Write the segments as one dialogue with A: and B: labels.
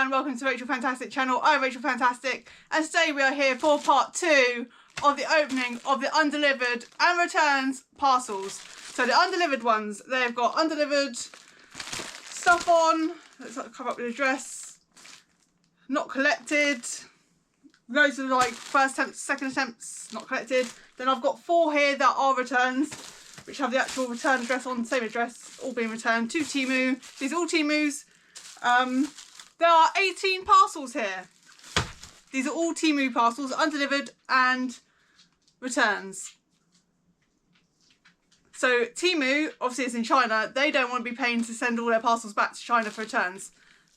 A: and welcome to Rachel Fantastic channel. I'm Rachel Fantastic and today we are here for part 2 of the opening of the undelivered and returns parcels. So the undelivered ones, they've got undelivered stuff on, let's cover up with the address, not collected, loads of like first attempts, second attempts, not collected. Then I've got 4 here that are returns, which have the actual return address on, same address, all being returned to Temu. These are all Temus. There are 18 parcels here. These are all Temu parcels, undelivered and returns. So Temu, obviously it's in China, they don't want to be paying to send all their parcels back to China for returns.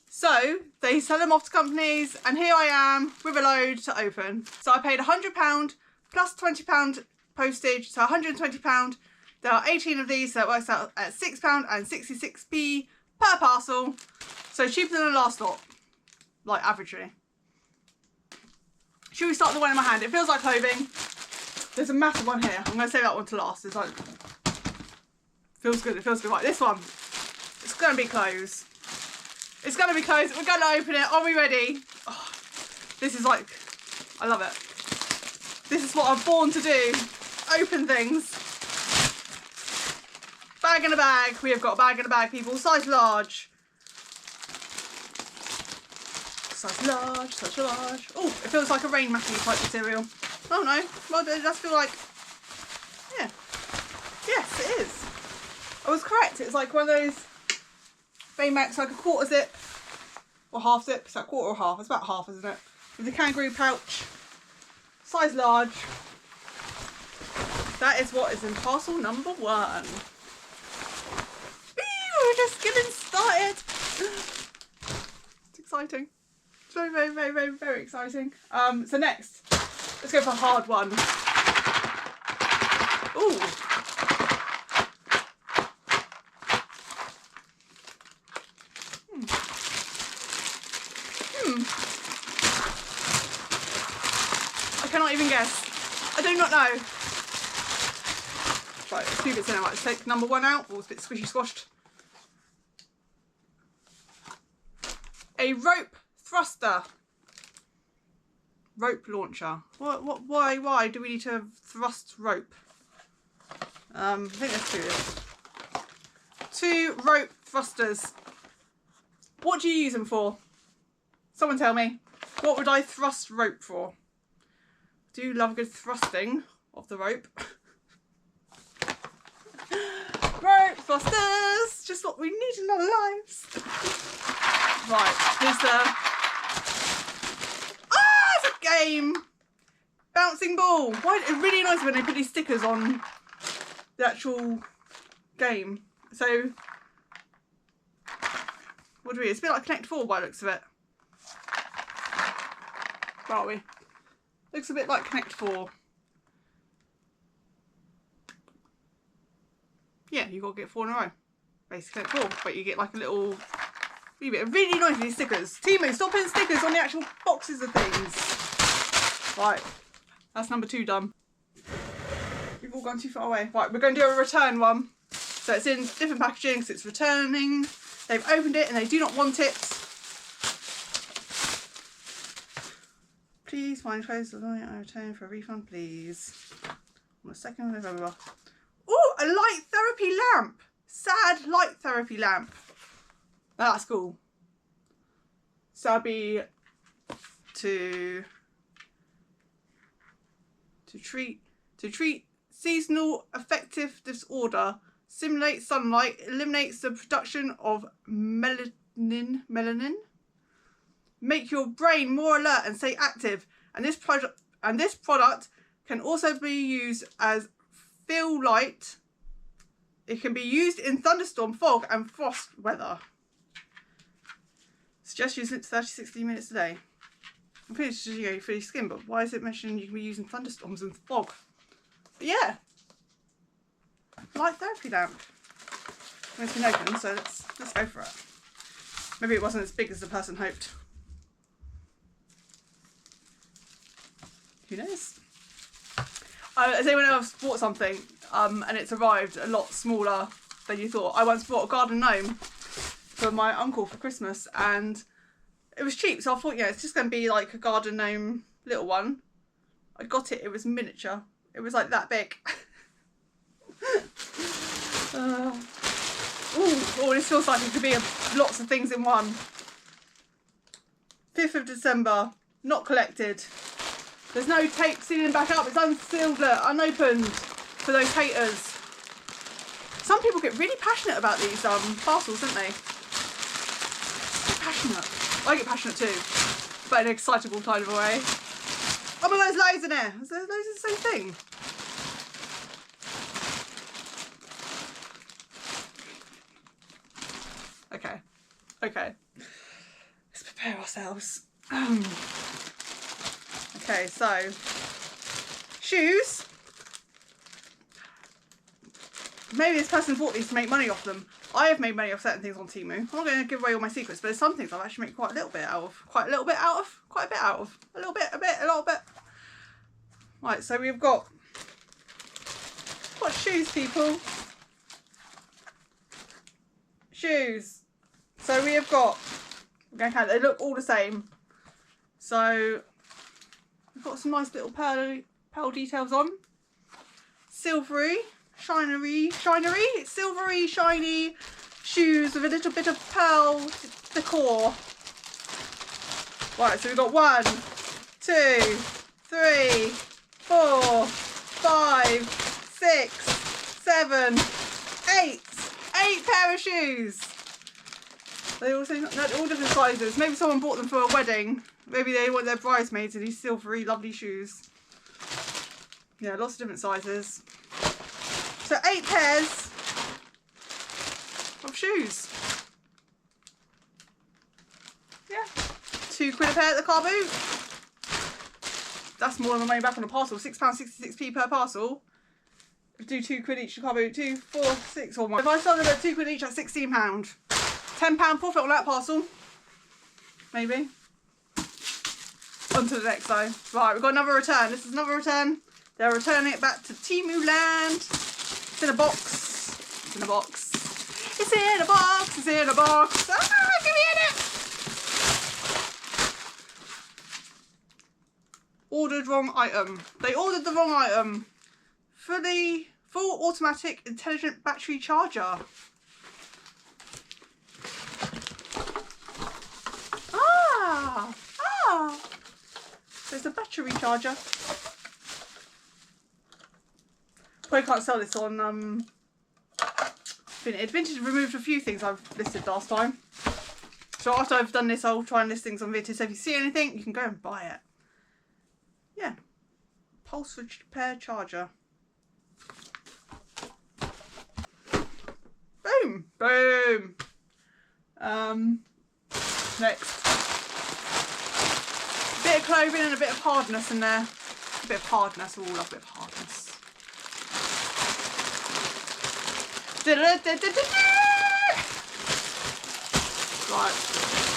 A: So they sell them off to companies, and here I am with a load to open. So I paid £100 plus £20 postage, so £120. There are 18 of these, so it works out at £6 and 66p per parcel. So cheaper than the last lot, like averagely. Should we start the one in my hand? It feels like clothing. There's a massive one here. I'm going to save that one to last. It's like, feels good. It feels good. Right, this one. It's going to be clothes. It's going to be clothes. We're going to open it. Are we ready? Oh, this is like, I love it. This is what I'm born to do. Open things. Bag in a bag. We have got a bag in a bag, people. Size large. Such large, such large. Oh, it feels like a rain mappy type material. Oh no, well, it does feel like, yeah. Yes, it is. I was correct. It's like one of those rain mats, like a quarter zip or half zip. Is that quarter or half? It's about half, isn't it? With a kangaroo pouch, size large. That is what is in parcel number 1. We're just getting started. It's exciting. Very, very, very, very, very exciting. So next, let's go for a hard one. Ooh. I cannot even guess. I do not know. Right, there's 2 bits in there. Right, let's take number 1 out. Oh, it's a bit squishy squashed. A rope thruster. Rope launcher. Why do we need to thrust rope? I think there's 2. 2 rope thrusters. What do you use them for? Someone tell me. What would I thrust rope for? Do love a good thrusting of the rope. Rope thrusters. Just what we need in our lives. Right, here's the... it's a game! Bouncing ball. Why? It's really nice when they put these stickers on the actual game. So, what do we? It's a bit like Connect 4 by the looks of it. Where are we? Looks a bit like Connect 4. Yeah, you've got to get 4 in a row. Basically Connect 4, but you get like a little... Really nice, these stickers. Temu, stop putting stickers on the actual boxes of things. Right, that's number 2 done. We've all gone too far away. Right, we're going to do a return one. So it's in different packaging because it's returning. They've opened it and they do not want it. Please find clothes of I return for a refund, please. On the 2nd of November. Oh, a light therapy lamp. Sad light therapy lamp. That's cool. Sabi to treat seasonal affective disorder, simulate sunlight, eliminates the production of melanin, make your brain more alert and stay active. And this product can also be used as fill light. It can be used in thunderstorm, fog and frost weather. Suggest using it 30-60 minutes a day. I'm pretty sure you go for your skin, but why is it mentioning you can be using thunderstorms and fog? But yeah. Light therapy lamp. It's been open, so let's go for it. Maybe it wasn't as big as the person hoped. Who knows? Has anyone else bought something and it's arrived a lot smaller than you thought? I once bought a garden gnome for my uncle for Christmas, and It was cheap, so I thought, yeah, it's just going to be like a garden gnome little one. I got it. It was miniature. It was like that big. Oh, this feels like it could be lots of things in one. 5th of December. Not collected. There's no tape sealing back up. It's unsealed, unopened for those haters. Some people get really passionate about these parcels, don't they? Passionate. I get passionate too, but in an excitable kind of a way. Oh my God, there's loads in there. There's loads of the same thing. Okay. Okay. Let's prepare ourselves. Okay, so shoes. Maybe this person bought these to make money off them. I have made money off certain things on Temu. I'm not going to give away all my secrets, but there's some things I've actually made quite a little bit out of. Quite a little bit out of. Quite a bit out of. A little bit, a bit, a little bit. Right, so we've got shoes, people. Shoes. So we have got, okay, they look all the same. So we've got some nice little pearl details on. Silvery, shinery, it's silvery, shiny shoes with a little bit of pearl decor. Right, so we've got 1, 2, 3, 4, 5, 6, 7, 8. 8 pair of shoes. They all seem they're all different sizes. Maybe someone bought them for a wedding. Maybe they want their bridesmaids in these silvery, lovely shoes. Yeah, lots of different sizes. So 8 pairs of shoes. Yeah. £2 a pair at the car boot. That's more than the money back on a parcel. £6.66p per parcel. Do £2 each, car boot, 2, 4, 6 or more. If I sold them at £2 each, that's £16. £10 profit on that parcel. Maybe. On to the next though. Right, we've got another return. This is another return. They're returning it back to Temu land. It's in a box. It's in a box. It's in a box. It's in a box. Ah, give me in it. Ordered wrong item. They ordered the wrong item. Full automatic intelligent battery charger. There's a battery charger. Probably can't sell this on Vinted. Vinted removed a few things I've listed last time. So after I've done this, I'll try and list things on Vinted. So if you see anything, you can go and buy it. Yeah. Pulse repair charger. Boom. Boom. Next. A bit of clothing and a bit of hardness in there. A bit of hardness. We all love a bit of hardness. Right.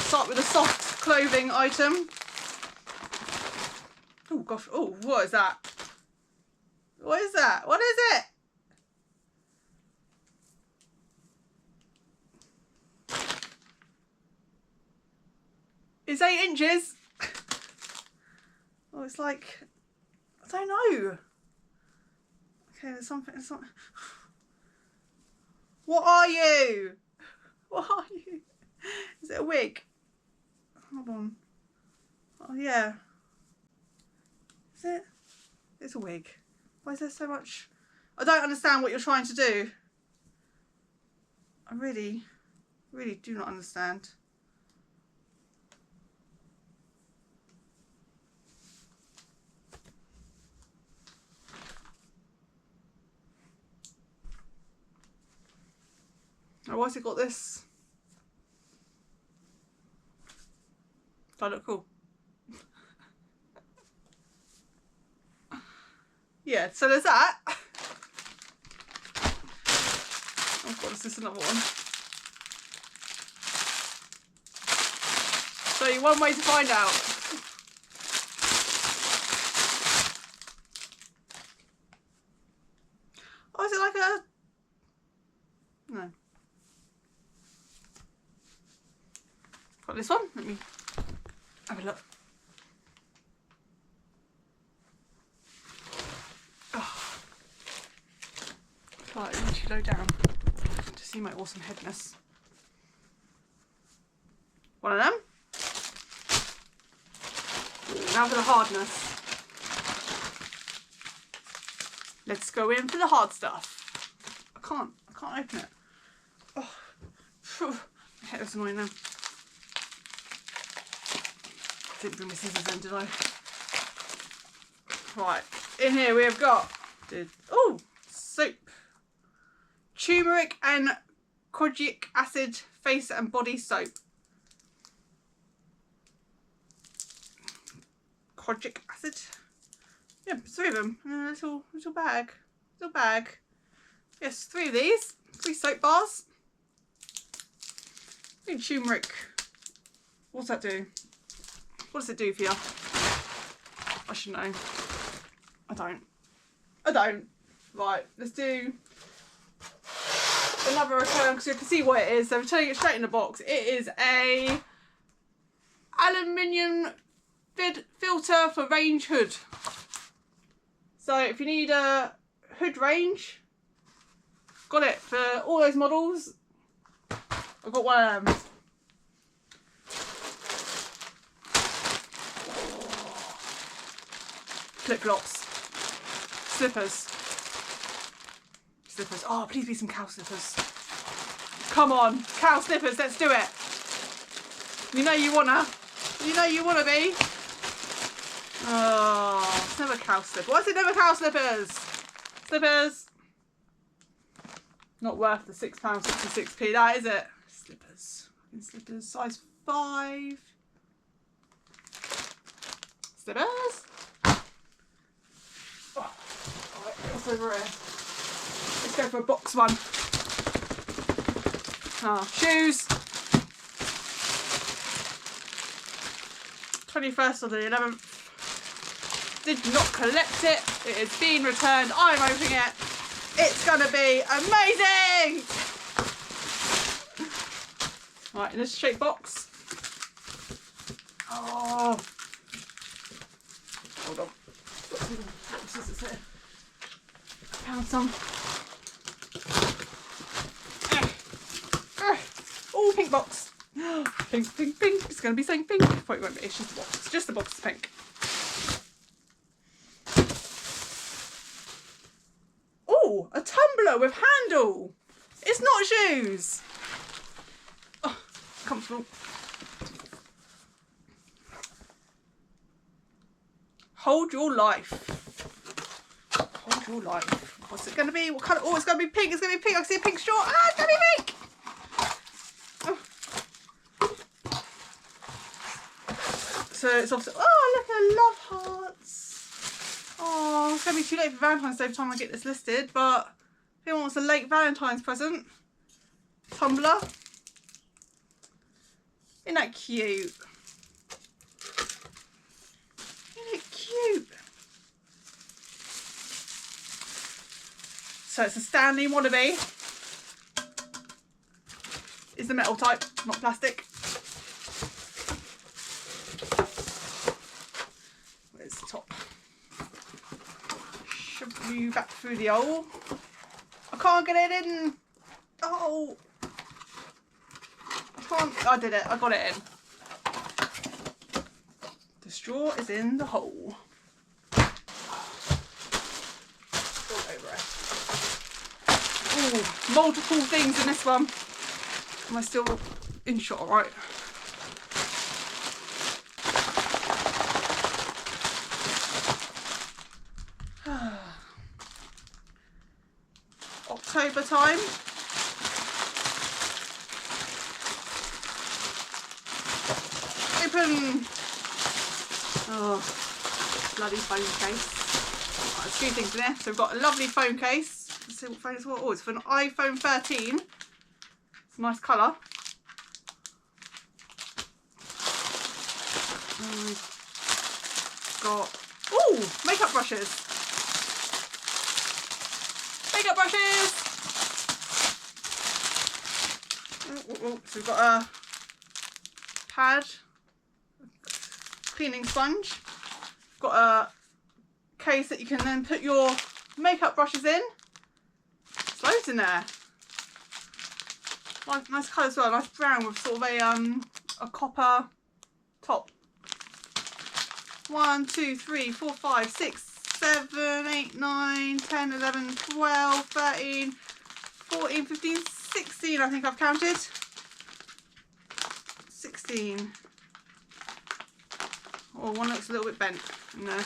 A: Start with a soft clothing item. Oh gosh. Oh, what is that? What is that? What is it? It's 8 inches. Oh, it's like, I don't know. Okay, there's something. It's not. What are you? What are you? Is it a wig? Hold on. Oh yeah. Is it? It's a wig. Why is there so much? I don't understand what you're trying to do. I really do not understand. Oh, why's it got this? Do I look cool? Yeah, so there's that. Oh god, is this another one? Show you one way to find out. Oh, is it like a... No. Got this one. Let me Have a look. Oh. Slightly too low down to see my awesome headness. One of them. Now for the hardness. Let's go in for the hard stuff. I can't open it. Oh, my head is annoying now. Didn't bring my scissors in, did I? Right, in here we have got soap, turmeric and kojic acid face and body soap. Kojic acid. Yeah, 3 of them in a little bag. Little bag. Yes, 3 of these. 3 soap bars. 3 turmeric. What's that do? What does it do for you? I should know. I don't. Right, let's do another return because you can see what it is. So I'm turning it straight in the box. It is a aluminium filter for range hood. So if you need a hood range, got it for all those models. I've got one of them. Flip flops. Slippers. Slippers. Oh, please be some cow slippers. Come on, cow slippers, let's do it. You know you wanna. You know you wanna be. Oh, it's never cow slippers. What's it never cow slippers? Slippers. Not worth the £6.66p, that is it? Slippers. Slippers, size 5. Slippers. Oh, alright, what's over here? Let's go for a box one. Shoes. 21st of the 11th. Did not collect it. It is being returned. I'm opening it. It's gonna be amazing. Right, in this shaped box. Oh, hold on. Scissors here. Found some. Oh, pink box. Pink, pink, pink. It's gonna be saying pink. But it won't be. It's just a box. It's just a box of pink. Oh, a tumbler with handle. It's not shoes. Oh, comfortable. Hold your life. Hold your life. What's it going to be? What colour? Oh, it's going to be pink. It's going to be pink. I can see a pink straw. Ah, it's going to be pink. Oh. So it's obviously. Oh, look at love hearts. Oh, it's going to be too late for Valentine's Day by the time I get this listed, but if anyone wants a late Valentine's present, tumbler. Isn't that cute? Isn't it cute? So it's a Stanley wannabe. It's the metal type, not plastic. Where's the top? Shove you back through the hole. I can't get it in. Oh. I can't. I did it. I got it in. The straw is in the hole. All over it. Oh, multiple things in this one. Am I still in shot, right? October time. Open. Oh, bloody phone case. Right, there's 2 things in there. So we've got a lovely phone case. Let's see what phone it's for. Oh, it's for an iPhone 13. It's a nice colour. And we've got makeup brushes. Makeup brushes. So we've got a pad. cleaning sponge. Got a case that you can then put your makeup brushes in. There's loads in there. Nice colour as well, nice brown with sort of a copper top. 1, 2, 3, 4, 5, 6, 7, 8, 9, 10, 11, 12, 13, 14, 15, 16 I think I've counted. 16. Oh, one looks a little bit bent. No.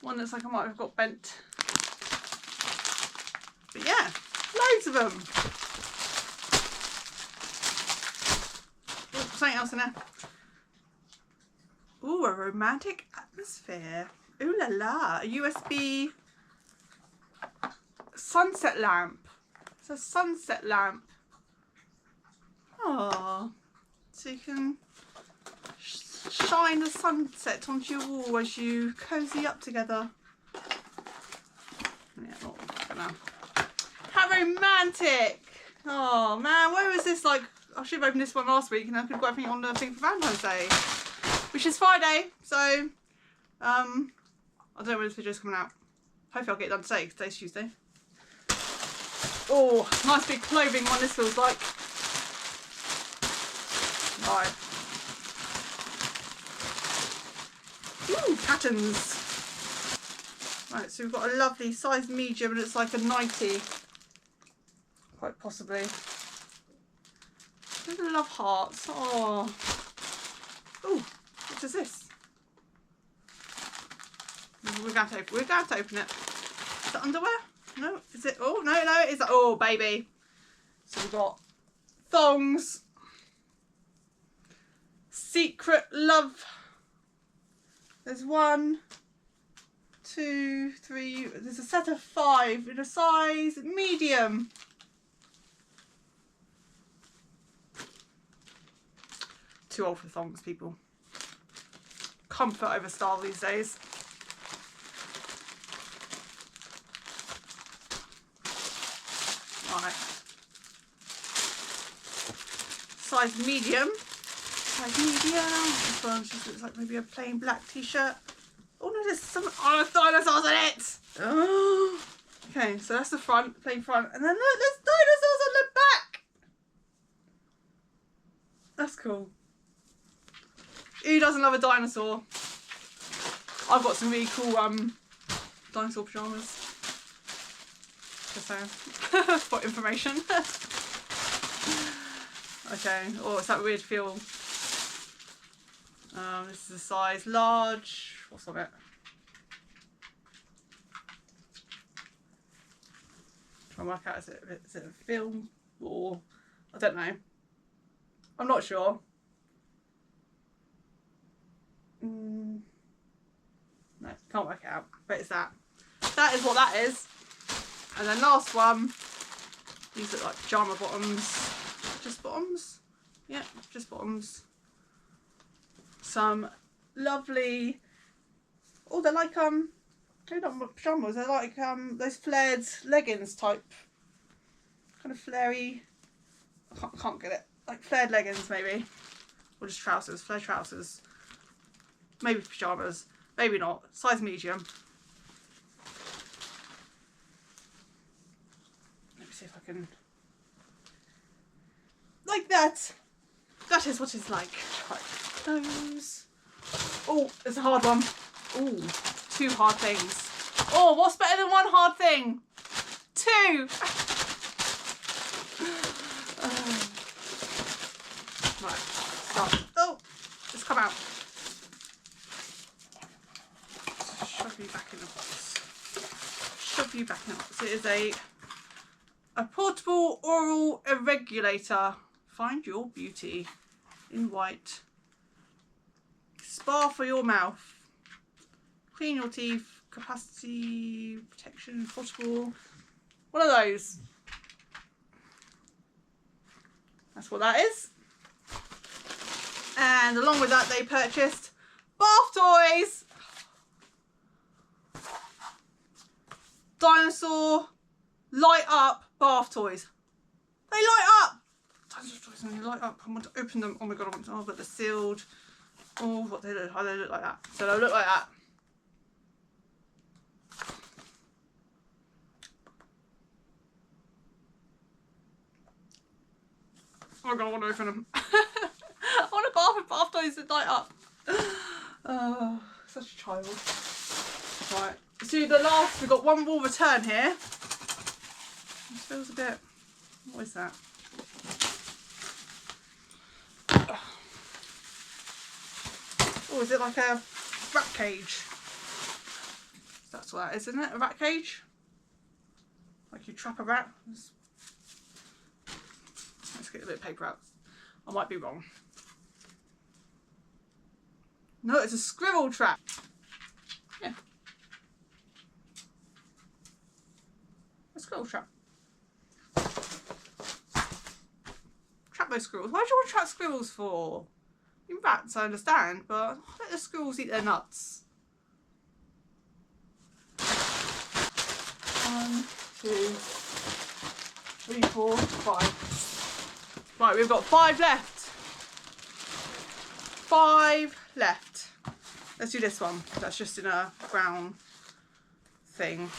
A: One looks like I might have got bent. But yeah, loads of them. Oh, something else in there. Ooh, a romantic atmosphere. Ooh la la. A USB sunset lamp. It's a sunset lamp. Oh, so you can shine the sunset onto your wall as you cozy up together. Yeah, not gonna. How romantic! Oh man, where was this? Like, I should have opened this one last week and I could have got everything on the thing for Valentine's Day, which is Friday. So, I don't know when this video's coming out. Hopefully I'll get it done today because today's Tuesday. Oh, nice big clothing one this feels like. Right. Ooh, patterns. Right, so we've got a lovely size medium and it's like a 90. Quite possibly. I love hearts. Oh. Ooh, what is this? We're going to open it. Is it underwear? No, is it? Oh, no, it is. Oh, baby. So we've got thongs. Secret love. There's 1, 2, 3. There's a set of 5 in a size medium. Too old for thongs, people. Comfort over style these days. Right. Size medium. Size medium. This one just looks like maybe a plain black t-shirt. Oh no, there's some dinosaurs in it. Oh. Okay, so that's the front, plain front, and then look, there's dinosaurs on the back. That's cool. Who doesn't love a dinosaur? I've got some really cool dinosaur pajamas. Just saying. For information. Okay. Oh, it's that weird feel. This is a size large. What's on it? Try and work out, is it a film or I don't know. I'm not sure. No, can't work it out, but it's that. That is what that is. And then last one, these look like pajama bottoms. Just bottoms? Yeah, just bottoms. Some lovely, oh, they're like, they're not pajamas, they're like those flared leggings type. Kind of flary, I can't get it. Like flared leggings maybe. Or just trousers, flared trousers. Maybe pajamas, maybe not. Size medium. Let me see if I can. Like that. That is what it's like. Right. Those. Oh, it's a hard one. Oh, 2 hard things. Oh, what's better than 1 hard thing? 2. Right, stop. Oh, it's come out. Shove you back in the box. Shove you back in the box. It is a portable oral irrigator. Find your beauty in white. Spa for your mouth. Clean your teeth. Capacity protection. Portable. One of those. That's what that is. And along with that, they purchased bath toys. Dinosaur light up bath toys. They light up. Dinosaur toys, and they light up. I want to open them. Oh my god, I want to. Oh, but they're sealed. Oh, what they look? How they look like that? So they'll look like that. Oh god, I want to open them. I want to bath those at night up. Oh, such a child. Right. So the last, we've got one more return here. This feels a bit, what is that? Oh, is it like a rat cage? That's what that is, isn't it? A rat cage? Like you trap a rat? Let's get a bit of paper out. I might be wrong. No, it's a squirrel trap. Yeah. A squirrel trap. Trap those squirrels. Why do you want to trap squirrels for? I mean, rats, I understand, but let the squirrels eat their nuts. 1, 2, 3, 4, 5. Right, we've got 5 left. 5 left. Let's do this one. That's just in a brown thing.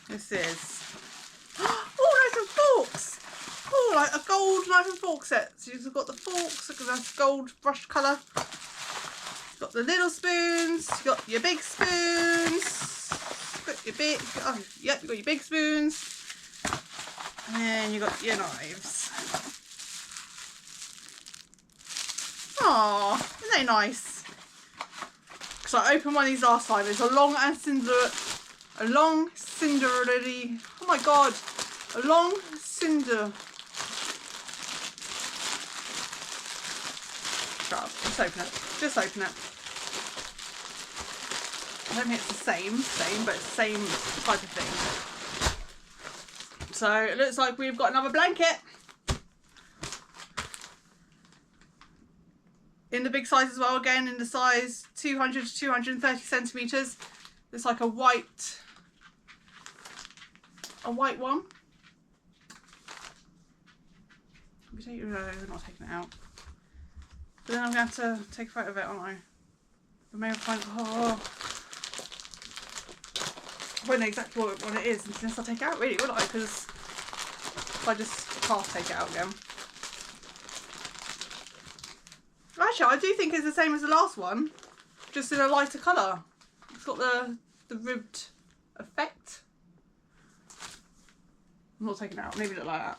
A: This is. Oh, knife and forks! Oh, like a gold knife and fork set. So you've got the forks, because that's gold brush colour. You've got the little spoons, you've got your big spoons. Got your big, oh, yep, you've got your big spoons. And then you've got your knives. Aww, isn't they nice? Because I opened one of these last time. It's a long and cinderly, oh my god, a long cinder. Shut up, just open it, just open it. I don't think it's the same, but it's the same type of thing. So it looks like we've got another blanket. In the big size as well, again in the size 200 to 230 centimetres. It's like a white one. No, we're not taking it out. But then I'm going to have to take a photo of it, aren't I? I may find, oh. I won't know exactly what it is unless I take it out, really, will I? Because if I just half take it out again. Actually, I do think it's the same as the last one, just in a lighter colour. It's got the ribbed effect. I'm not taking it out, maybe look like that,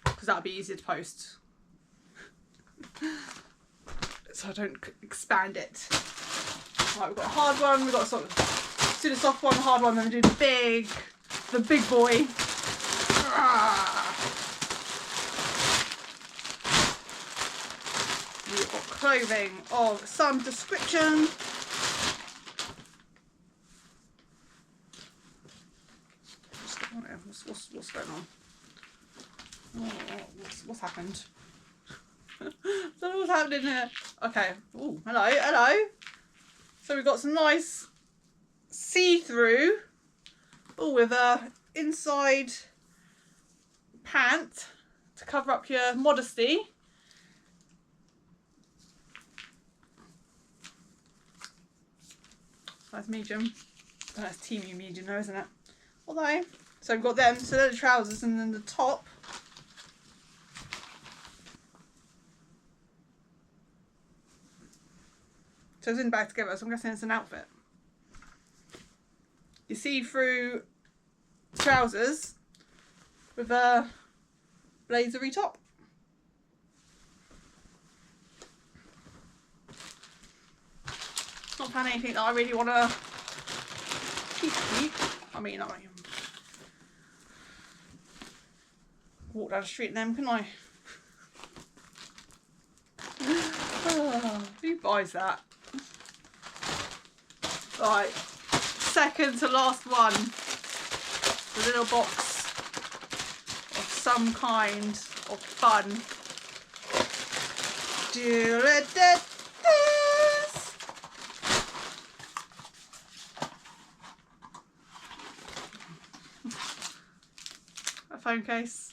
A: because that would be easier to post. So I don't expand it. Right, we've got a hard one, we've got sort of do the soft one, the hard one, then we do the big boy. We've got clothing of some description. What's going on? Oh, what's happened? I don't know what's happening here. Okay. Oh, hello. So we've got some nice see-through. Oh, with a inside pant to cover up your modesty. That's medium. Oh, that's teamy medium though, isn't it? Although, so we've got them, so they're the trousers, and then the top. So it's in back together, so I'm guessing it's an outfit. You see through trousers with a blazery top. Not found anything that I really want to keep. I mean, I walk down the street in them, can I? Oh, who buys that? Right, second to last one. The little box of some kind of fun. Do it this. A phone case.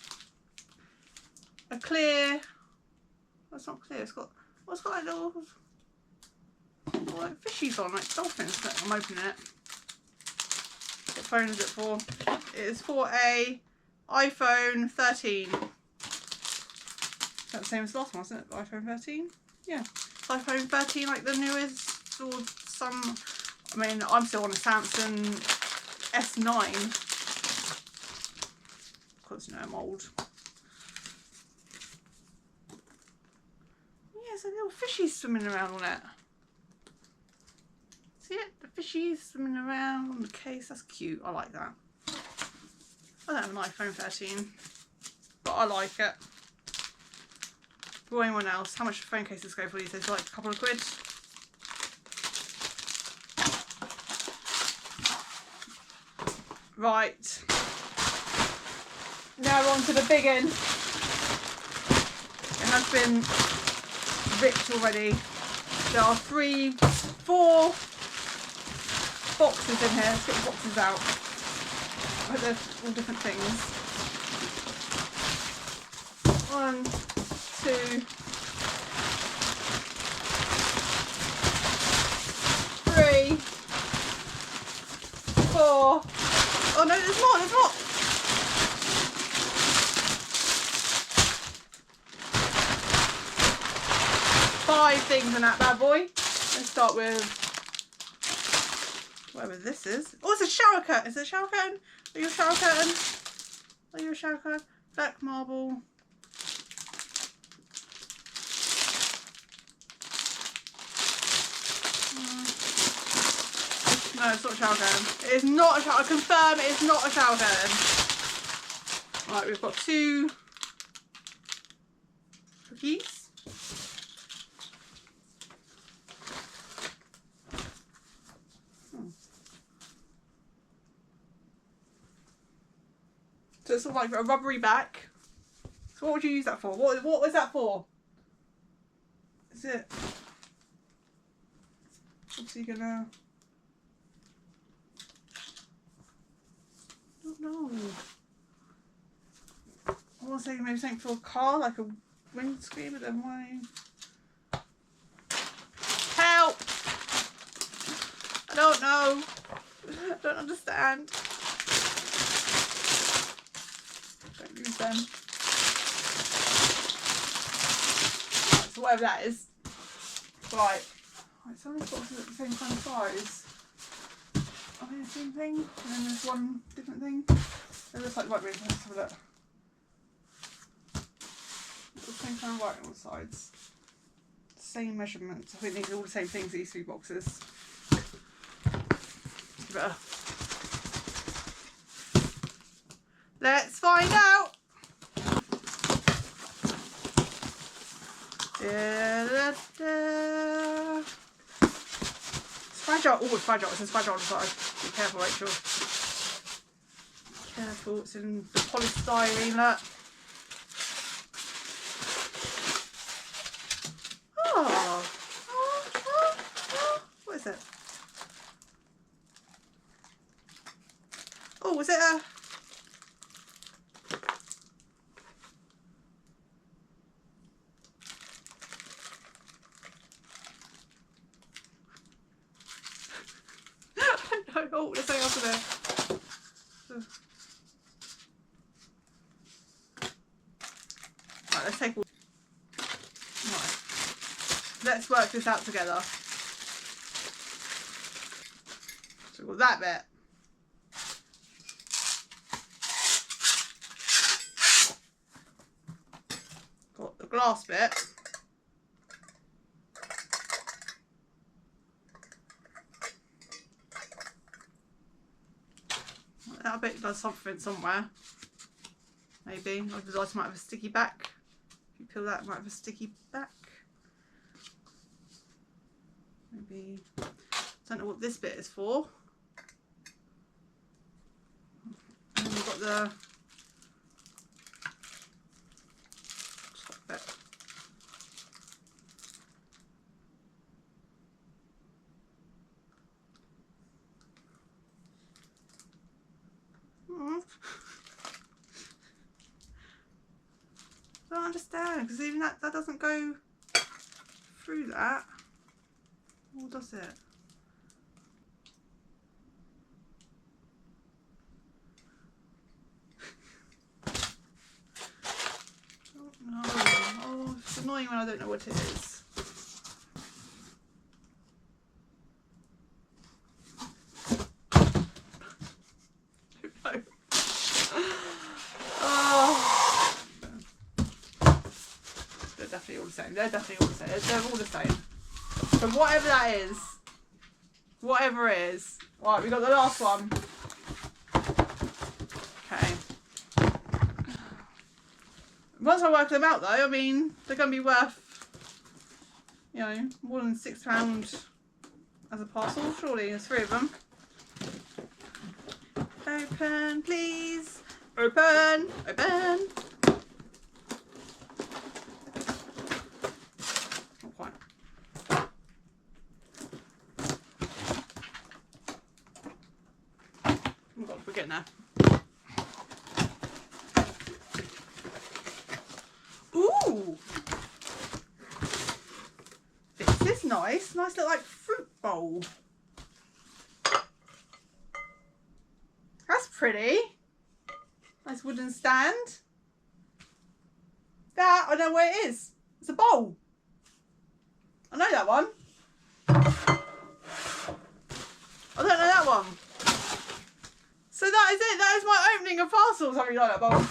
A: A clear. That's not clear. It's got What's got like little like fishies on, like dolphins? I'm opening it. What phone is it for? It is for a iPhone 13. That's the same as the last one, wasn't it? iPhone 13? Yeah. It's iPhone 13, like the newest, or some. I mean, I'm still on a Samsung S9. Because, you know, I'm old. Yeah, there's a little fishy swimming around on it. See it? The fishies swimming around on the case. That's cute. I like that. I don't have an iPhone 13, but I like it. For anyone else, how much phone cases go for these days? Like a couple of quid. Right. Now we're on to the big end. It has been ripped already. There are 4 boxes in here. Let's get the boxes out. I hope they're all different things. 1, 2, 3, 4. Oh no, there's more, there's more. 5 things in that bad boy. Let's start with whatever this is. Oh, it's a shower curtain. Is it a shower curtain? Are you a shower curtain? Are you a shower curtain? Black marble. No, it's not a shower curtain. It is not a shower. I confirm it is not a shower curtain. Right, we've got 2 cookies. So it's sort of like a rubbery back. So what would you use that for? What was that for? Is it? What's he gonna? I don't know. I want to say maybe something for a car, like a windscreen, but then why? Help! I don't know. I don't understand. Don't use them. Right, so whatever that is. Right. Right, some of these boxes are the same kind of size. Are they the same thing? And then there's one different thing. It looks like white. Let's have a look. It's the same kind of white on the sides. Same measurements. I think these are all the same things, these 3 boxes. Better. Let's find out. Da, da, da. It's fragile. Oh, it's fragile. It says fragile on the side. Be careful, Rachel. Careful. It's in the polystyrene. Look. Oh. What is it? Oh, is it a... Oh, there's something else in there. Right, let's take all. Right. Let's work this out together. So we've got that bit. Got the glass bit. That bit does something somewhere. Maybe. Otherwise, might have a sticky back. If you peel that, it might have a sticky back. Maybe. Don't know what this bit is for. And then we've got the top bit. I don't understand, because even that doesn't go through that. Or does it? Oh no. Oh, it's annoying when I don't know what it is. Definitely all the same. They're definitely all the same. They're all the same. So whatever that is, whatever it is. Right, we got the last one. Okay. Once I work them out though, I mean, they're going to be worth, you know, more than £6 as a parcel, surely. There's 3 of them. Open, please. Open, open. We're getting there. Ooh! This is nice. Nice little like fruit bowl. That's pretty. Nice wooden stand. That, I know where it is. It's a bowl. I know that one. I don't know that one. So that is it. That is my opening of parcels. I really like that bowl.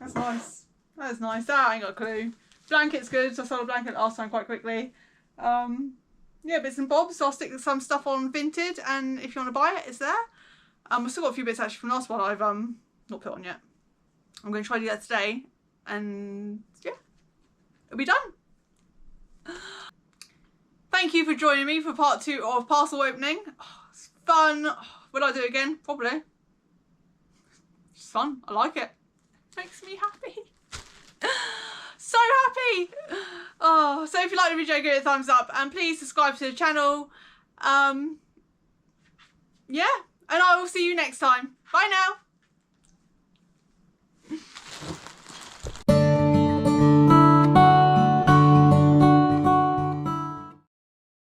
A: That's nice. That is nice. That I ain't got a clue. Blanket's good. So I sold a blanket last time quite quickly. Yeah, bits and bobs. So I'll stick some stuff on Vinted, and if you want to buy it, it's there. I've still got a few bits actually from last one I've not put on yet. I'm going to try to do that today, and yeah, it'll be done. Thank you for joining me for part 2 of parcel opening. Oh, it's fun. Would I do it again? Probably. It's fun. I like it. Makes me happy. So happy. Oh, so if you like the video, give it a thumbs up and please subscribe to the channel. Yeah, and I will see you next time. Bye now.